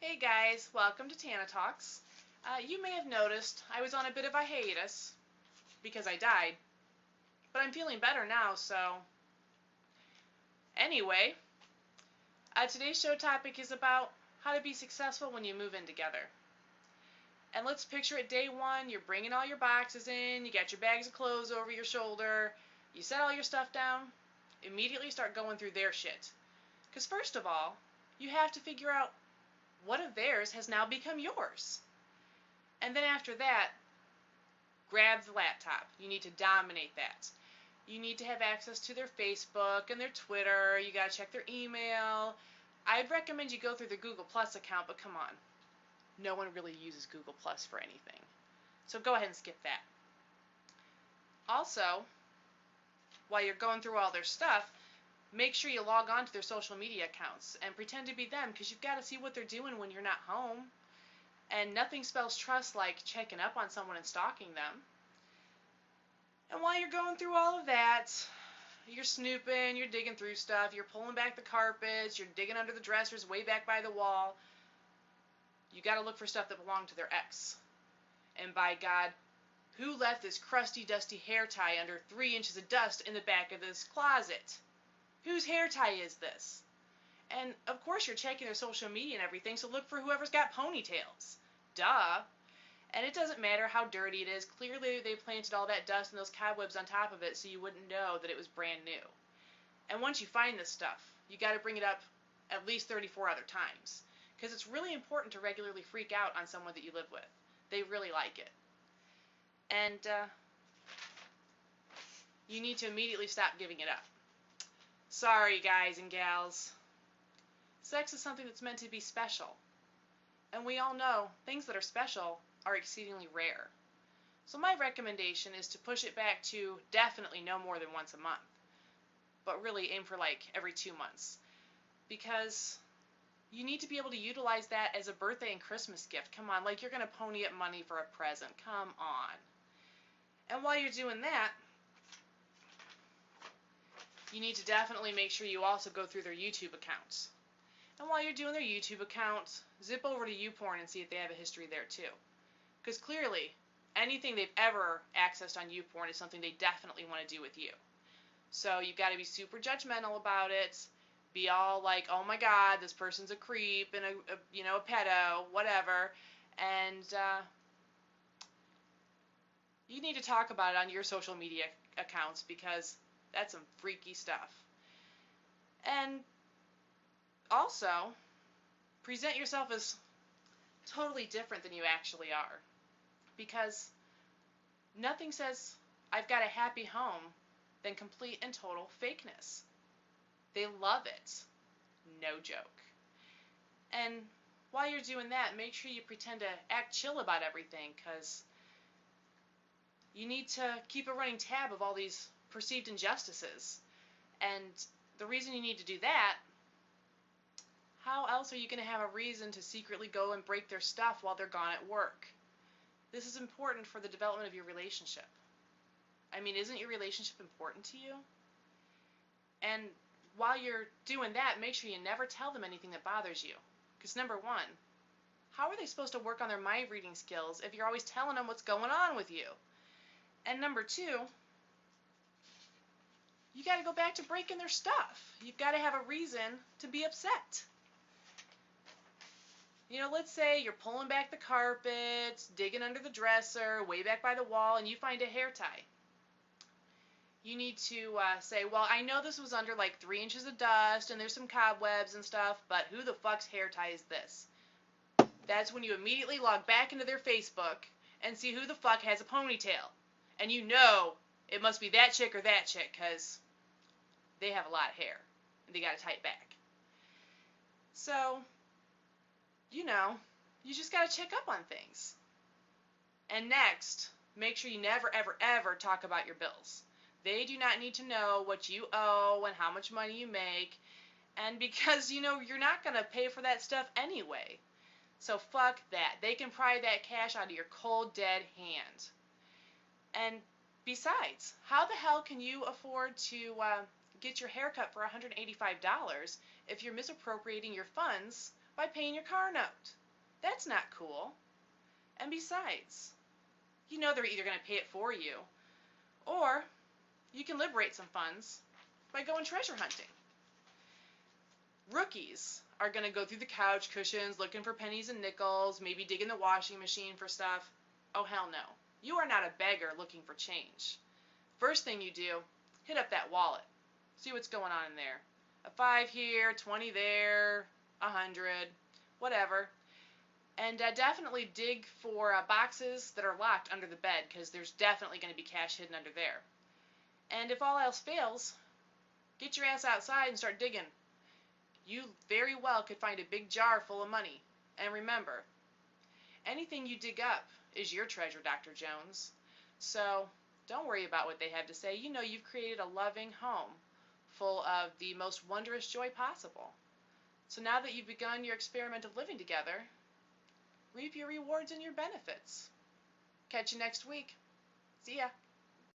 Hey guys, welcome to Tanna Talks. You may have noticed I was on a bit of a hiatus because I died, but I'm feeling better now, so anyway, today's show topic is about how to be successful when you move in together. And let's picture it day one, you're bringing all your boxes in, you got your bags of clothes over your shoulder, you set all your stuff down, immediately start going through their shit. Because first of all, you have to figure out what of theirs has now become yours. And then after that, grab the laptop. You need to dominate that. You need to have access to their Facebook and their Twitter. You got to check their email. I'd recommend you go through their Google Plus account, but come on. No one really uses Google Plus for anything. So go ahead and skip that. Also, while you're going through all their stuff, make sure you log on to their social media accounts and pretend to be them, because you've got to see what they're doing when you're not home. And nothing spells trust like checking up on someone and stalking them. And while you're going through all of that, you're snooping, you're digging through stuff, you're pulling back the carpets, you're digging under the dressers way back by the wall. You got to look for stuff that belonged to their ex. And by God, who left this crusty, dusty hair tie under 3 inches of dust in the back of this closet? Whose hair tie is this? And of course you're checking their social media and everything, so look for whoever's got ponytails. Duh. And it doesn't matter how dirty it is. Clearly they planted all that dust and those cobwebs on top of it so you wouldn't know that it was brand new. And once you find this stuff, you got to bring it up at least 34 other times. Because it's really important to regularly freak out on someone that you live with. They really like it. And you need to immediately stop giving it up. Sorry, guys and gals. Sex is something that's meant to be special. And we all know things that are special are exceedingly rare. So my recommendation is to push it back to definitely no more than once a month. But really aim for like every 2 months. Because you need to be able to utilize that as a birthday and Christmas gift. Come on, like you're going to pony up money for a present. Come on. And while you're doing that, you need to definitely make sure you also go through their YouTube accounts. And while you're doing their YouTube account, zip over to YouPorn and see if they have a history there too. Because clearly, anything they've ever accessed on YouPorn is something they definitely want to do with you. So you've got to be super judgmental about it. Be all like, oh my God, this person's a creep and a pedo, whatever. And you need to talk about it on your social media accounts, because that's some freaky stuff. And also, present yourself as totally different than you actually are. Because nothing says I've got a happy home than complete and total fakeness. They love it. No joke. And while you're doing that, make sure you pretend to act chill about everything, because you need to keep a running tab of all these perceived injustices. And the reason you need to do that, how else are you going to have a reason to secretly go and break their stuff while they're gone at work? This is important for the development of your relationship. I mean, isn't your relationship important to you? And while you're doing that, make sure you never tell them anything that bothers you. Because number one, how are they supposed to work on their mind reading skills if you're always telling them what's going on with you? And number two, you got to go back to breaking their stuff. You've got to have a reason to be upset. You know, let's say you're pulling back the carpets, digging under the dresser, way back by the wall, and you find a hair tie. You need to say, well, I know this was under like 3 inches of dust and there's some cobwebs and stuff, but who the fuck's hair tie is this? That's when you immediately log back into their Facebook and see who the fuck has a ponytail. And you know it must be that chick or that chick, because they have a lot of hair and they got to tie it back. So, you know, you just got to check up on things. And next, make sure you never, ever, ever talk about your bills. They do not need to know what you owe and how much money you make. And because, you know, you're not going to pay for that stuff anyway. So fuck that. They can pry that cash out of your cold, dead hand. And besides, how the hell can you afford to get your hair cut for $185 if you're misappropriating your funds by paying your car note. That's not cool. And besides, you know they're either going to pay it for you, or you can liberate some funds by going treasure hunting. Rookies are going to go through the couch cushions looking for pennies and nickels, maybe digging the washing machine for stuff. Oh, hell no. You are not a beggar looking for change. First thing you do, hit up that wallet. See what's going on in there. A 5 here, 20 there, 100, whatever. And definitely dig for boxes that are locked under the bed, because there's definitely going to be cash hidden under there. And if all else fails, get your ass outside and start digging. You very well could find a big jar full of money. And remember, anything you dig up is your treasure, Dr. Jones. So don't worry about what they have to say. You know you've created a loving home full of the most wondrous joy possible. So now that you've begun your experiment of living together, reap your rewards and your benefits. Catch you next week. See ya.